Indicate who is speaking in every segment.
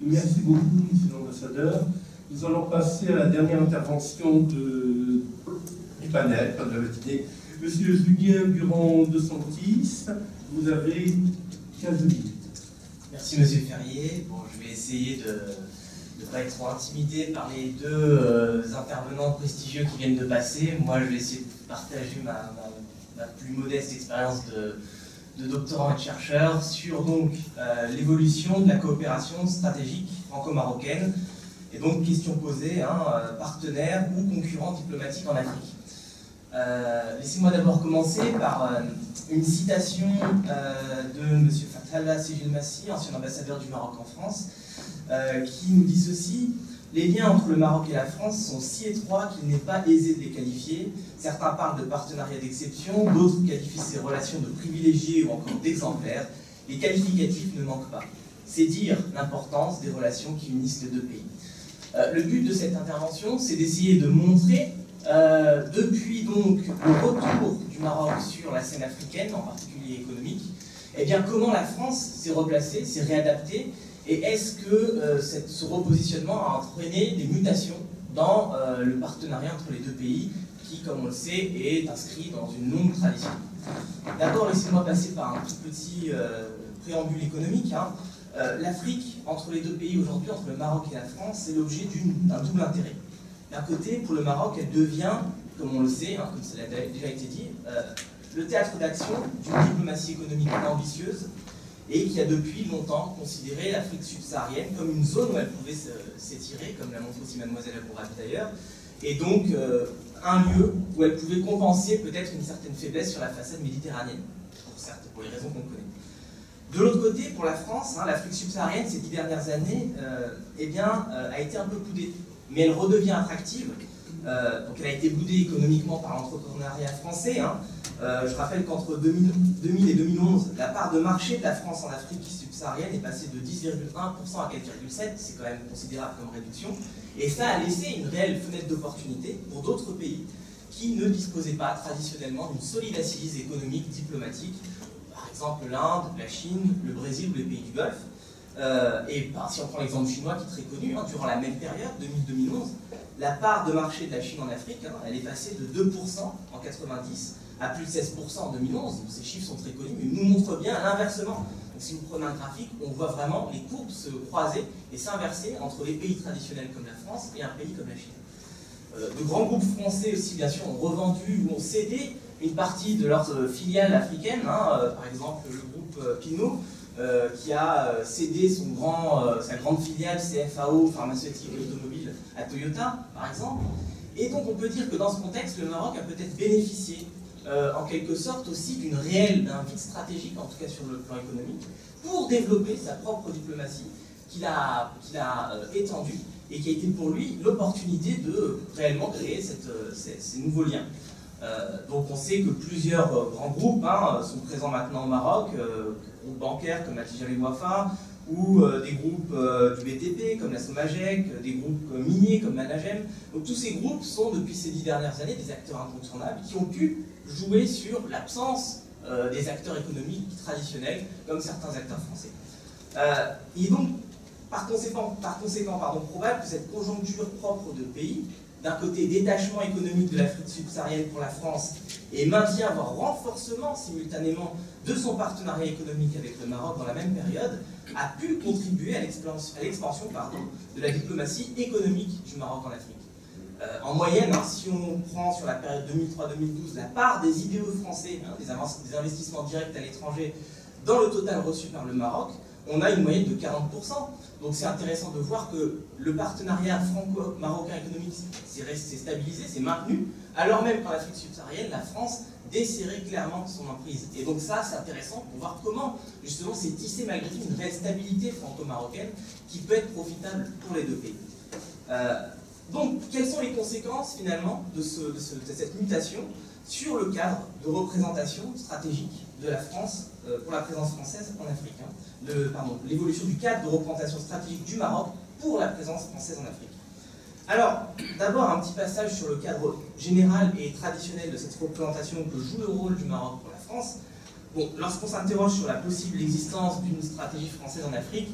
Speaker 1: Merci beaucoup, Monsieur l'ambassadeur. Nous allons passer à la dernière intervention du panel, comme de la matinée. Monsieur Julien Buron de Santis, vous avez 15 minutes.
Speaker 2: Merci Monsieur Ferrier. Bon, je vais essayer de ne pas être trop intimidé par les deux intervenants prestigieux qui viennent de passer. Moi, je vais essayer de partager ma plus modeste expérience de doctorant et de chercheur sur donc l'évolution de la coopération stratégique franco-marocaine. Et donc, question posée, partenaire ou concurrent diplomatique en Afrique. Laissez-moi d'abord commencer par une citation de M. Fathallah Sejilmassi, ancien ambassadeur du Maroc en France, qui nous dit ceci: « Les liens entre le Maroc et la France sont si étroits qu'il n'est pas aisé de les qualifier. Certains parlent de partenariat d'exception, d'autres qualifient ces relations de privilégiés ou encore d'exemplaires. Les qualificatifs ne manquent pas. C'est dire l'importance des relations qui unissent les deux pays. » Le but de cette intervention, c'est d'essayer de montrer, depuis donc le retour du Maroc sur la scène africaine, en particulier économique, eh bien, comment la France s'est replacée, s'est réadaptée, et est-ce que ce repositionnement a entraîné des mutations dans le partenariat entre les deux pays, qui, comme on le sait, est inscrit dans une longue tradition. D'abord, laissez-moi passer par un tout petit préambule économique. L'Afrique, entre les deux pays aujourd'hui, entre le Maroc et la France, c'est l'objet d'un double intérêt. D'un côté, pour le Maroc, elle devient, comme on le sait, comme cela a déjà été dit, le théâtre d'action d'une diplomatie économique ambitieuse et qui a depuis longtemps considéré l'Afrique subsaharienne comme une zone où elle pouvait s'étirer, comme l'a montré aussi Mademoiselle Abourabi d'ailleurs, et donc un lieu où elle pouvait compenser peut-être une certaine faiblesse sur la façade méditerranéenne, pour les raisons qu'on connaît. De l'autre côté, pour la France, l'Afrique subsaharienne, ces 10 dernières années, a été un peu boudée. Mais elle redevient attractive. Donc elle a été boudée économiquement par l'entrepreneuriat français. Je rappelle qu'entre 2000 et 2011, la part de marché de la France en Afrique subsaharienne est passée de 10,1% à 4,7%. C'est quand même considérable comme réduction. Et ça a laissé une réelle fenêtre d'opportunité pour d'autres pays qui ne disposaient pas traditionnellement d'une solide assise économique, diplomatique. Par exemple l'Inde, la Chine, le Brésil ou les pays du Golfe. Si on prend l'exemple chinois qui est très connu, durant la même période, 2000-2011, la part de marché de la Chine en Afrique, elle est passée de 2% en 90 à plus de 16% en 2011. Donc ces chiffres sont très connus, mais nous montrent bien l'inversement. Donc si vous prenez un graphique, on voit vraiment les courbes se croiser et s'inverser entre les pays traditionnels comme la France et un pays comme la Chine. De grands groupes français aussi, bien sûr, ont revendu ou ont cédé une partie de leurs filiales africaines, par exemple le groupe Pinot, qui a cédé sa grande filiale CFAO, pharmaceutique et automobile, à Toyota, par exemple. Et donc on peut dire que dans ce contexte, le Maroc a peut-être bénéficié, en quelque sorte aussi, d'un vide stratégique, en tout cas sur le plan économique, pour développer sa propre diplomatie, qu'il a étendue, et qui a été pour lui l'opportunité de réellement créer ces nouveaux liens. Donc on sait que plusieurs grands groupes sont présents maintenant au Maroc, groupes bancaires comme la Tijari Wafa, ou des groupes du BTP comme la Somagec, des groupes miniers comme la Nagem. Donc tous ces groupes sont depuis ces 10 dernières années des acteurs incontournables qui ont pu jouer sur l'absence des acteurs économiques traditionnels comme certains acteurs français. Il est donc par conséquent probable que cette conjoncture propre de pays, d'un côté détachement économique de l'Afrique subsaharienne pour la France et maintien, voire renforcement simultanément de son partenariat économique avec le Maroc dans la même période, a pu contribuer à l'expansion de la diplomatie économique du Maroc en Afrique. En moyenne, si on prend sur la période 2003-2012 la part des IDE français, des investissements directs à l'étranger, dans le total reçu par le Maroc, on a une moyenne de 40%. Donc c'est intéressant de voir que le partenariat franco-marocain économique s'est stabilisé, s'est maintenu, alors même qu'en Afrique subsaharienne, la France desserrait clairement son emprise. Et donc ça, c'est intéressant pour voir comment, justement, s'est tissé malgré tout une réelle stabilité franco-marocaine qui peut être profitable pour les deux pays. Donc, quelles sont les conséquences, finalement, de cette mutation sur le cadre de représentation stratégique de la France pour la présence française en Afrique, l'évolution du cadre de représentation stratégique du Maroc pour la présence française en Afrique. Alors, d'abord un petit passage sur le cadre général et traditionnel de cette représentation que joue le rôle du Maroc pour la France. Bon, lorsqu'on s'interroge sur la possible existence d'une stratégie française en Afrique,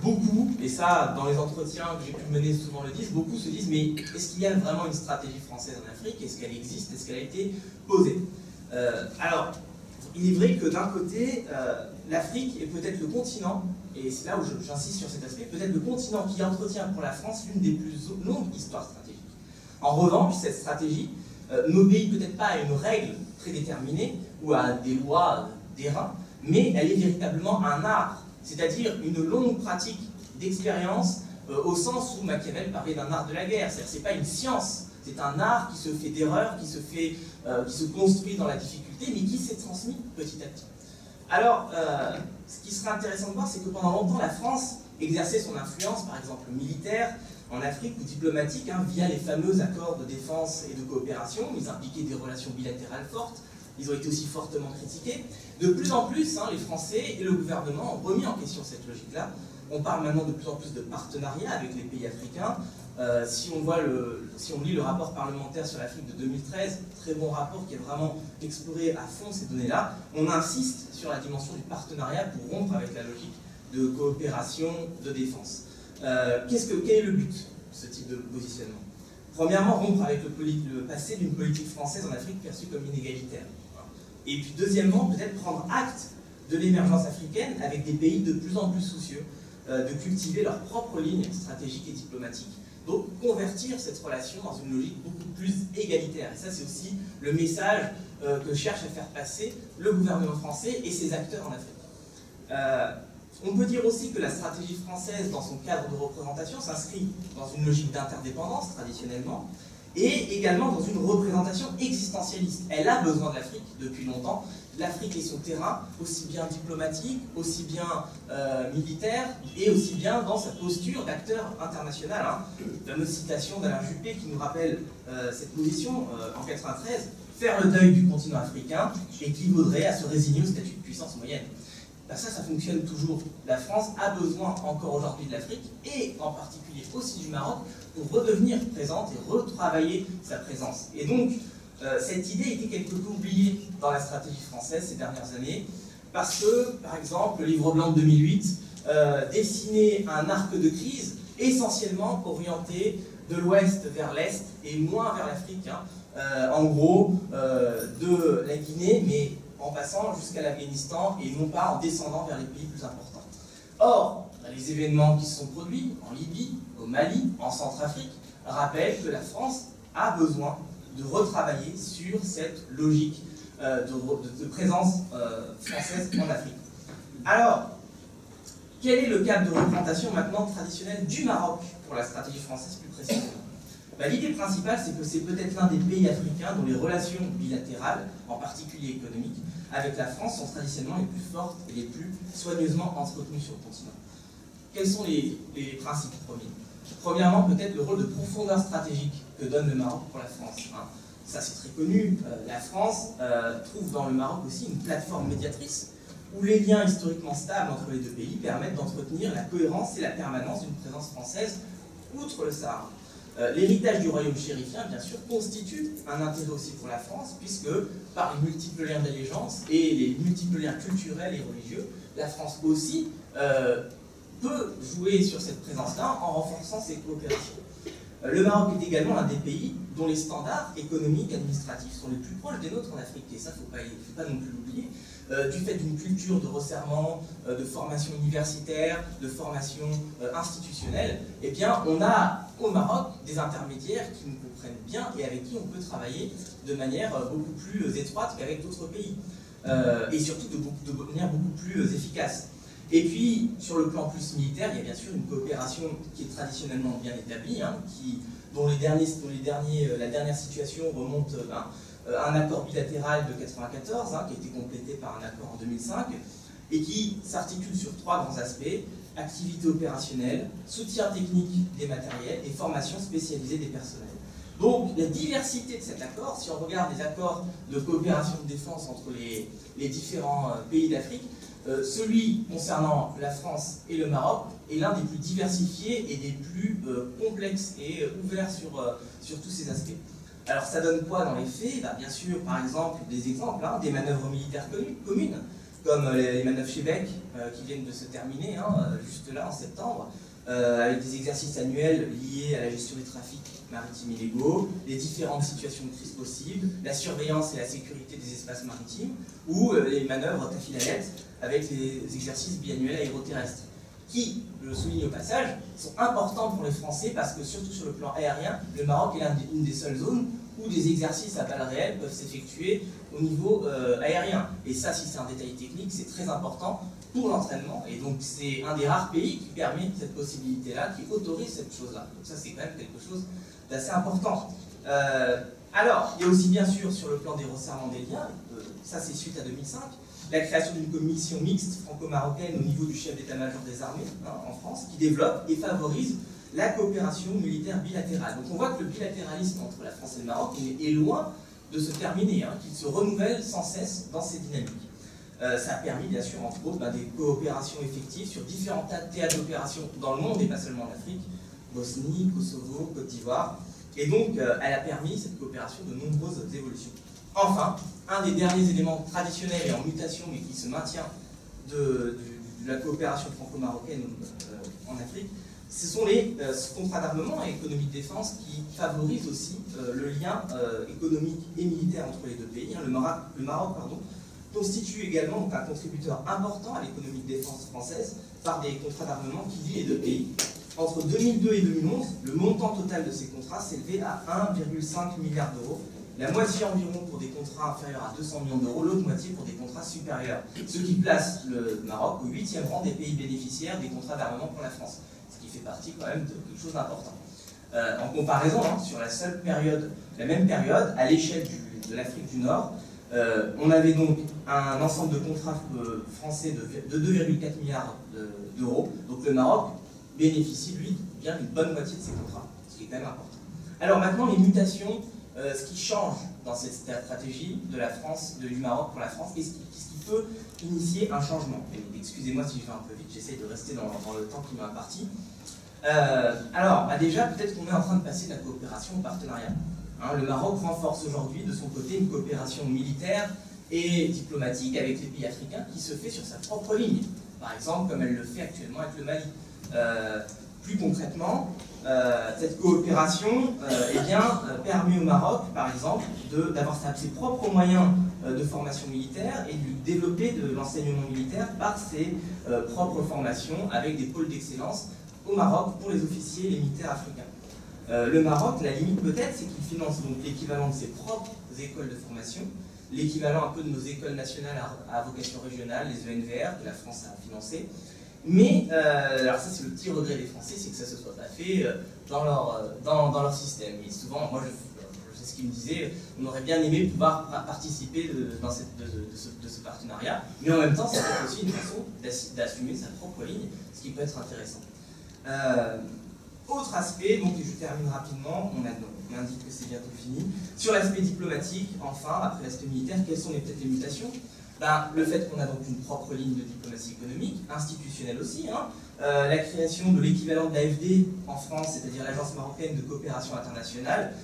Speaker 2: beaucoup, et ça, dans les entretiens que j'ai pu mener, souvent le disent, beaucoup se disent, mais est-ce qu'il y a vraiment une stratégie française en Afrique? Est-ce qu'elle existe? Est-ce qu'elle a été posée? Alors, il est vrai que d'un côté, l'Afrique est peut-être le continent, et c'est là où j'insiste sur cet aspect, peut-être le continent qui entretient pour la France l'une des plus longues histoires stratégiques. En revanche, cette stratégie n'obéit peut-être pas à une règle prédéterminée ou à des lois d'airain, mais elle est véritablement un art, c'est-à-dire une longue pratique d'expérience au sens où Machiavel parlait d'un art de la guerre. C'est-à-dire que ce n'est pas une science, c'est un art qui se fait d'erreurs, qui se construit dans la difficulté, mais qui s'est transmis petit à petit. Alors, ce qui serait intéressant de voir, c'est que pendant longtemps, la France exerçait son influence, par exemple militaire, en Afrique ou diplomatique, via les fameux accords de défense et de coopération. Ils impliquaient des relations bilatérales fortes. Ils ont été aussi fortement critiqués. De plus en plus, les Français et le gouvernement ont remis en question cette logique-là. On parle maintenant de plus en plus de partenariats avec les pays africains. Si on lit le rapport parlementaire sur l'Afrique de 2013, très bon rapport qui a vraiment exploré à fond ces données-là, on insiste sur la dimension du partenariat pour rompre avec la logique de coopération de défense. Quel est le but de ce type de positionnement? Premièrement, rompre avec le passé d'une politique française en Afrique perçue comme inégalitaire. Et puis deuxièmement, peut-être prendre acte de l'émergence africaine avec des pays de plus en plus soucieux de cultiver leur propre ligne stratégique et diplomatique. Donc convertir cette relation dans une logique beaucoup plus égalitaire. Et ça, c'est aussi le message que cherche à faire passer le gouvernement français et ses acteurs en Afrique. On peut dire aussi que la stratégie française, dans son cadre de représentation, s'inscrit dans une logique d'interdépendance, traditionnellement, et également dans une représentation existentialiste. Elle a besoin de l'Afrique depuis longtemps. L'Afrique est son terrain, aussi bien diplomatique, aussi bien militaire, et aussi bien dans sa posture d'acteur international. La fameuse citation d'Alain Juppé qui nous rappelle cette position en 1993, « Faire le deuil du continent africain équivaudrait à se résigner au statut de puissance moyenne ». Ça fonctionne toujours. La France a besoin encore aujourd'hui de l'Afrique, et en particulier aussi du Maroc, pour redevenir présente et retravailler sa présence. Et donc, cette idée était quelque peu oubliée dans la stratégie française ces dernières années, parce que, par exemple, le livre blanc de 2008 dessinait un arc de crise essentiellement orienté de l'ouest vers l'est et moins vers l'Afrique. En gros, de la Guinée, mais en passant jusqu'à l'Afghanistan et non pas en descendant vers les pays plus importants. Or, les événements qui se sont produits en Libye, au Mali, en Centrafrique, rappellent que la France a besoin de retravailler sur cette logique de présence française en Afrique. Alors, quel est le cadre de représentation maintenant traditionnel du Maroc pour la stratégie française plus précisément? L'idée principale, c'est que c'est peut-être l'un des pays africains dont les relations bilatérales, en particulier économiques, avec la France sont traditionnellement les plus fortes et les plus soigneusement entretenues sur le continent. Quels sont les principes premiers? Premièrement, peut-être le rôle de profondeur stratégique que donne le Maroc pour la France. Ça, c'est très connu. La France trouve dans le Maroc aussi une plateforme médiatrice où les liens historiquement stables entre les deux pays permettent d'entretenir la cohérence et la permanence d'une présence française outre le Sahara. L'héritage du royaume chérifien, bien sûr, constitue un intérêt aussi pour la France, puisque par les multiples liens d'allégeance et les multiples liens culturels et religieux, la France aussi peut jouer sur cette présence-là en renforçant ses coopérations. Le Maroc est également l'un des pays dont les standards économiques, administratifs sont les plus proches des nôtres en Afrique, et ça, il ne faut pas non plus l'oublier, du fait d'une culture de resserrement, de formation universitaire, de formation institutionnelle. Eh bien, on a au Maroc des intermédiaires qui nous comprennent bien et avec qui on peut travailler de manière beaucoup plus étroite qu'avec d'autres pays, et surtout de manière beaucoup plus efficace. Et puis, sur le plan plus militaire, il y a bien sûr une coopération qui est traditionnellement bien établie, dont la dernière situation remonte à un accord bilatéral de 1994, qui a été complété par un accord en 2005, et qui s'articule sur trois grands aspects: activité opérationnelle, soutien technique des matériels et formation spécialisée des personnels. Donc, la diversité de cet accord, si on regarde les accords de coopération de défense entre les différents pays d'Afrique, celui concernant la France et le Maroc est l'un des plus diversifiés et des plus complexes et ouverts sur tous ces aspects. Alors ça donne quoi dans les faits? Bien sûr, par exemple, des exemples, des manœuvres militaires communes, comme les manœuvres Chebec qui viennent de se terminer, juste là en septembre, avec des exercices annuels liés à la gestion des trafics maritimes illégaux, les différentes situations de crise possibles, la surveillance et la sécurité des espaces maritimes, ou les manœuvres Tafilanet avec les exercices biannuels aéroterrestres, qui, je le souligne au passage, sont importants pour les Français parce que, surtout sur le plan aérien, le Maroc est l'une des seules zones où des exercices à balles réelles peuvent s'effectuer au niveau aérien. Et ça, si c'est un détail technique, c'est très important pour l'entraînement. Et donc, c'est un des rares pays qui permet cette possibilité-là, qui autorise cette chose-là. Donc ça, c'est quand même quelque chose d'assez important. Alors, il y a aussi, bien sûr, sur le plan des resserrements des liens, ça c'est suite à 2005, la création d'une commission mixte franco-marocaine au niveau du chef d'état-major des armées en France, qui développe et favorise la coopération militaire bilatérale. Donc on voit que le bilatéralisme entre la France et le Maroc est loin de se terminer, qu'il se renouvelle sans cesse dans ses dynamiques. Ça a permis bien sûr entre autres des coopérations effectives sur différents théâtres d'opérations dans le monde et pas seulement en Afrique, Bosnie, Kosovo, Côte d'Ivoire, et donc elle a permis cette coopération de nombreuses évolutions. Enfin, un des derniers éléments traditionnels et en mutation mais qui se maintient de la coopération franco-marocaine en Afrique, ce sont les contrats d'armement et économie de défense qui favorisent aussi le lien économique et militaire entre les deux pays. Le Maroc constitue également donc, un contributeur important à l'économie de défense française par des contrats d'armement qui lient les deux pays. Entre 2002 et 2011, le montant total de ces contrats s'élevait à 1,5 milliard d'euros, la moitié environ pour des contrats inférieurs à 200 millions d'euros, l'autre moitié pour des contrats supérieurs, ce qui place le Maroc au 8e rang des pays bénéficiaires des contrats d'armement pour la France, ce qui fait partie quand même de quelque chose d'important. En comparaison, sur la même période, à l'échelle de l'Afrique du Nord, on avait donc un ensemble de contrats français de 2,4 milliards d'euros, donc le Maroc bénéficie, lui, bien d'une bonne moitié de ces contrats, ce qui est quand même important. Alors maintenant, les mutations, ce qui change dans cette stratégie de la France, du Maroc pour la France, qu'est-ce qui peut initier un changement? Excusez-moi si je vais un peu vite, j'essaie de rester dans le temps qui m'a imparti. Alors, déjà, peut-être qu'on est en train de passer de la coopération au partenariat. Le Maroc renforce aujourd'hui, de son côté, une coopération militaire et diplomatique avec les pays africains qui se fait sur sa propre ligne. Par exemple, comme elle le fait actuellement avec le Mali. Plus concrètement, cette coopération permet au Maroc, par exemple, d'avoir ses propres moyens de formation militaire et de développer de l'enseignement militaire par ses propres formations avec des pôles d'excellence au Maroc pour les officiers et les militaires africains. Le Maroc, la limite peut-être, c'est qu'il finance donc l'équivalent de ses propres écoles de formation, l'équivalent un peu de nos écoles nationales à vocation régionale, les ENVR, que la France a financées. Mais, alors ça c'est le petit regret des Français, c'est que ça ne se soit pas fait dans leur système. Et souvent, moi je sais ce qu'ils me disaient, on aurait bien aimé pouvoir participer de ce partenariat, mais en même temps c'est aussi une façon d'assumer sa propre ligne, ce qui peut être intéressant. Autre aspect, donc je termine rapidement, on indique que c'est bientôt fini. Sur l'aspect diplomatique, enfin, après l'aspect militaire, quelles sont peut-être les mutations? Le fait qu'on a donc une propre ligne de diplomatie économique, institutionnelle aussi, la création de l'équivalent de l'AFD en France, c'est-à-dire l'Agence marocaine de coopération internationale,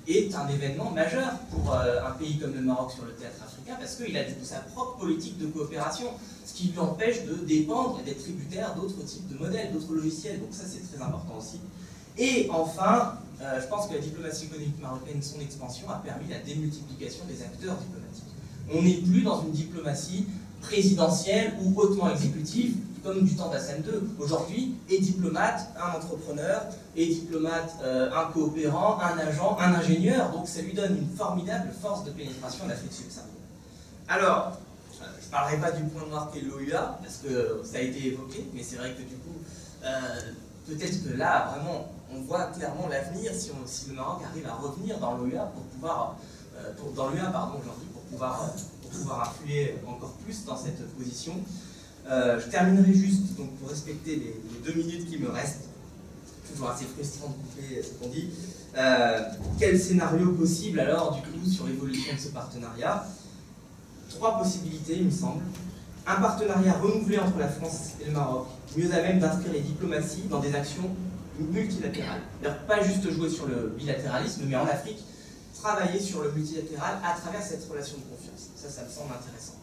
Speaker 2: est un événement majeur pour un pays comme le Maroc sur le théâtre africain, parce qu'il a sa propre politique de coopération, ce qui lui empêche de dépendre et d'être tributaire d'autres types de modèles, d'autres logiciels, donc ça c'est très important aussi. Et enfin, je pense que la diplomatie économique marocaine, son expansion, a permis la démultiplication des acteurs diplomatiques. On n'est plus dans une diplomatie présidentielle ou hautement exécutive, comme du temps d'Hassan II. Aujourd'hui, est diplomate un entrepreneur, est diplomate un coopérant, un agent, un ingénieur, donc ça lui donne une formidable force de pénétration en Afrique subsaharienne. Alors, je ne parlerai pas du point noir qu'est l'OUA, parce que ça a été évoqué, mais c'est vrai que du coup, peut-être que là, vraiment, on voit clairement l'avenir si le Maroc arrive à revenir dans l'OUA aujourd'hui, pour pouvoir influer encore plus dans cette position. Je terminerai juste, donc pour respecter les 2 minutes qui me restent, toujours assez frustrant de couper ce qu'on dit. Quel scénario possible alors du coup sur l'évolution de ce partenariat? 3 possibilités il me semble. Un partenariat renouvelé entre la France et le Maroc, mieux à même d'inscrire les diplomaties dans des actions multilatérales. D'ailleurs, pas juste jouer sur le bilatéralisme, mais en Afrique, travailler sur le multilatéral à travers cette relation de confiance. Ça me semble intéressant.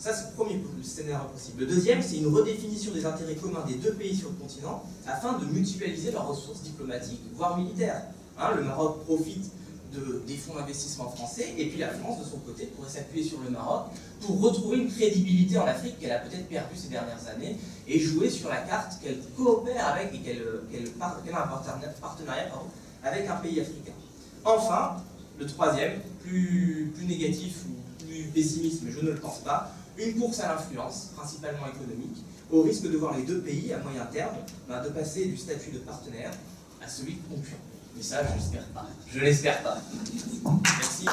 Speaker 2: Ça, c'est le premier scénario possible. Le deuxième, c'est une redéfinition des intérêts communs des deux pays sur le continent afin de mutualiser leurs ressources diplomatiques, voire militaires. Le Maroc profite des fonds d'investissement français, et puis la France, de son côté, pourrait s'appuyer sur le Maroc pour retrouver une crédibilité en Afrique qu'elle a peut-être perdue ces dernières années, et jouer sur la carte qu'elle coopère avec et qu'elle a un partenariat avec un pays africain. Enfin, le troisième, plus négatif ou plus pessimiste, mais je ne le pense pas, une course à l'influence, principalement économique, au risque de voir les deux pays, à moyen terme, de passer du statut de partenaire à celui de concurrent. Mais ça, je l'espère pas. Je l'espère pas. Merci.